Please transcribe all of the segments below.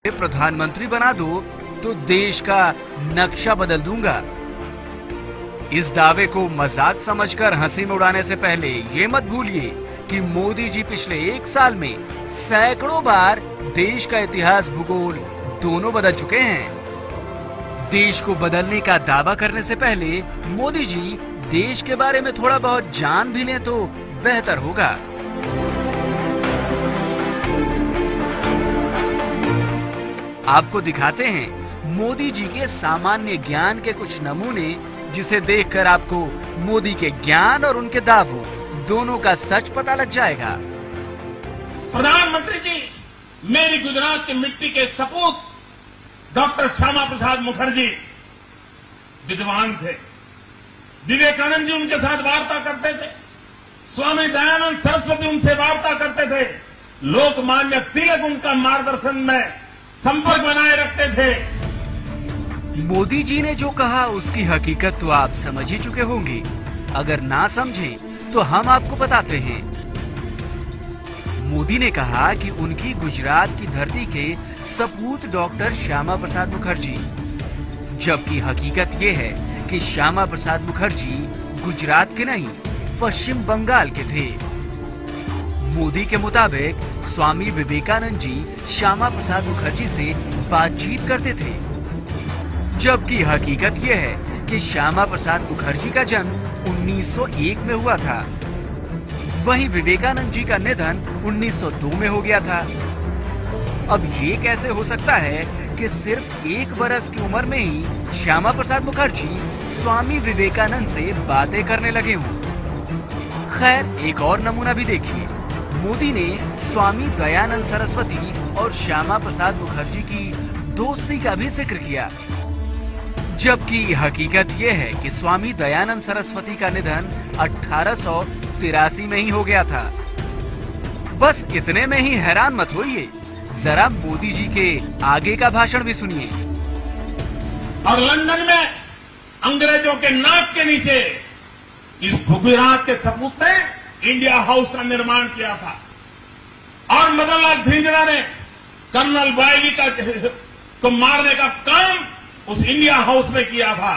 प्रधानमंत्री बना दो तो देश का नक्शा बदल दूंगा। इस दावे को मजाक समझकर हंसी में उड़ाने से पहले ये मत भूलिए कि मोदी जी पिछले 1 साल में सैकड़ों बार देश का इतिहास, भूगोल दोनों बदल चुके हैं। देश को बदलने का दावा करने से पहले मोदी जी देश के बारे में थोड़ा बहुत जान भी लें तो बेहतर होगा। आपको दिखाते हैं मोदी जी के सामान्य ज्ञान के कुछ नमूने, जिसे देखकर आपको मोदी के ज्ञान और उनके दावों दोनों का सच पता लग जाएगा। प्रधानमंत्री जी, मेरी गुजरात की मिट्टी के सपूत डॉक्टर श्यामा प्रसाद मुखर्जी विद्वान थे। विवेकानंद जी उनके साथ वार्ता करते थे। स्वामी दयानंद सरस्वती उनसे वार्ता करते थे। लोकमान्य तिलक उनका मार्गदर्शन में संपर्क बनाए रखते थे। मोदी जी ने जो कहा उसकी हकीकत तो आप समझ ही चुके होंगे। अगर ना समझें तो हम आपको बताते हैं। मोदी ने कहा कि उनकी गुजरात की धरती के सपूत डॉक्टर श्यामा प्रसाद मुखर्जी, जबकि हकीकत ये है कि श्यामा प्रसाद मुखर्जी गुजरात के नहीं, पश्चिम बंगाल के थे। मोदी के मुताबिक स्वामी विवेकानंद जी श्यामा प्रसाद मुखर्जी से बातचीत करते थे, जबकि हकीकत यह है कि श्यामा प्रसाद मुखर्जी का जन्म 1901 में हुआ था। वहीं विवेकानंद जी का निधन 1902 में हो गया था। अब ये कैसे हो सकता है कि सिर्फ 1 बरस की उम्र में ही श्यामा प्रसाद मुखर्जी स्वामी विवेकानंद से बातें करने लगे हों? खैर, एक और नमूना भी देखिए। मोदी ने स्वामी दयानंद सरस्वती और श्यामा प्रसाद मुखर्जी की दोस्ती का भी जिक्र किया, जबकि हकीकत यह है कि स्वामी दयानंद सरस्वती का निधन 1883 में ही हो गया था। बस इतने में ही हैरान मत होइए, जरा मोदी जी के आगे का भाषण भी सुनिए। और लंदन में अंग्रेजों के नाक के नीचे इस गुजरात के सपूत ने इंडिया हाउस का निर्माण किया था। और मदन लाल धिंगरा ने कर्नल वायली को मारने का काम उस इंडिया हाउस में किया था।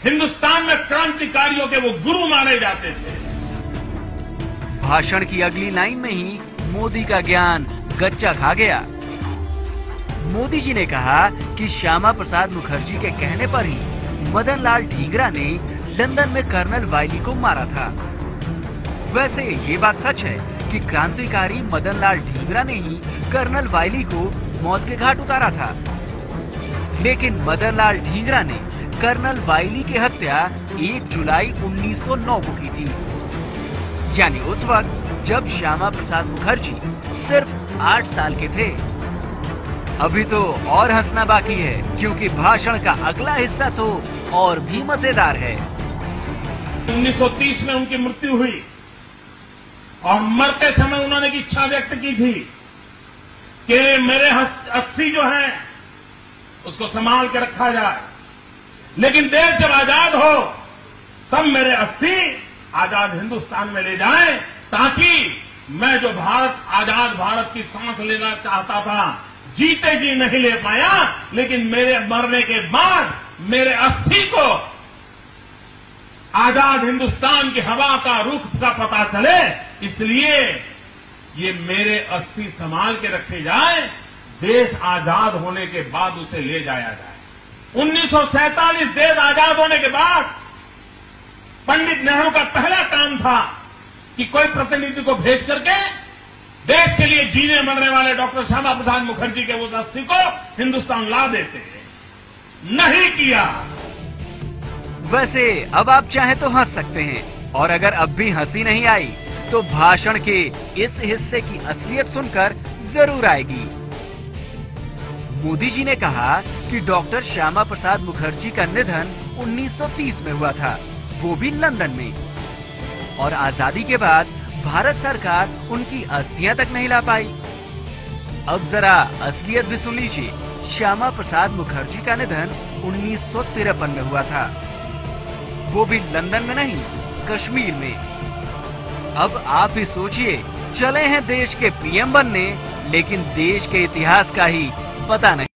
हिंदुस्तान में क्रांतिकारियों के वो गुरु माने जाते थे। भाषण की अगली लाइन में ही मोदी का ज्ञान गच्चा खा गया। मोदी जी ने कहा कि श्यामा प्रसाद मुखर्जी के कहने पर ही मदन लाल ढींगरा ने लंदन में कर्नल वायली को मारा था। वैसे ये बात सच है कि क्रांतिकारी मदन लाल ढींगरा ने ही कर्नल वायली को मौत के घाट उतारा था, लेकिन मदन लाल ढींगरा ने कर्नल वायली की हत्या 1 जुलाई 1909 को की थी, यानी उस वक्त जब श्यामा प्रसाद मुखर्जी सिर्फ 8 साल के थे। अभी तो और हंसना बाकी है, क्योंकि भाषण का अगला हिस्सा तो और भी मजेदार है। 1930 में उनकी मृत्यु हुई और मरते समय उन्होंने की इच्छा व्यक्त की थी कि मेरे अस्थि जो है उसको संभाल के रखा जाए, लेकिन देश जब आजाद हो तब मेरे अस्थि आजाद हिंदुस्तान में ले जाएं, ताकि मैं जो आजाद भारत की सांस लेना चाहता था, जीते जी नहीं ले पाया, लेकिन मेरे मरने के बाद मेरे अस्थि को आजाद हिंदुस्तान की हवा का रुख का पता चले, इसलिए ये मेरे अस्थि संभाल के रखे जाए, देश आजाद होने के बाद उसे ले जाया जाए। 1947 देश आजाद होने के बाद पंडित नेहरू का पहला काम था कि कोई प्रतिनिधि को भेज करके देश के लिए जीने मरने वाले डॉक्टर श्यामा प्रसाद मुखर्जी के उस अस्थि को हिंदुस्तान ला देते हैं। नहीं किया। वैसे अब आप चाहे तो हंस सकते हैं, और अगर अब भी हंसी नहीं आई तो भाषण के इस हिस्से की असलियत सुनकर जरूर आएगी। मोदी जी ने कहा कि डॉक्टर श्यामा प्रसाद मुखर्जी का निधन 1930 में हुआ था, वो भी लंदन में, और आजादी के बाद भारत सरकार उनकी अस्थियां तक नहीं ला पाई। अब जरा असलियत भी सुन लीजिए। श्यामा प्रसाद मुखर्जी का निधन 1953 में हुआ था, वो भी लंदन में नहीं, कश्मीर में। अब आप ही सोचिए, चले हैं देश के पीएम बनने, लेकिन देश के इतिहास का ही पता नहीं।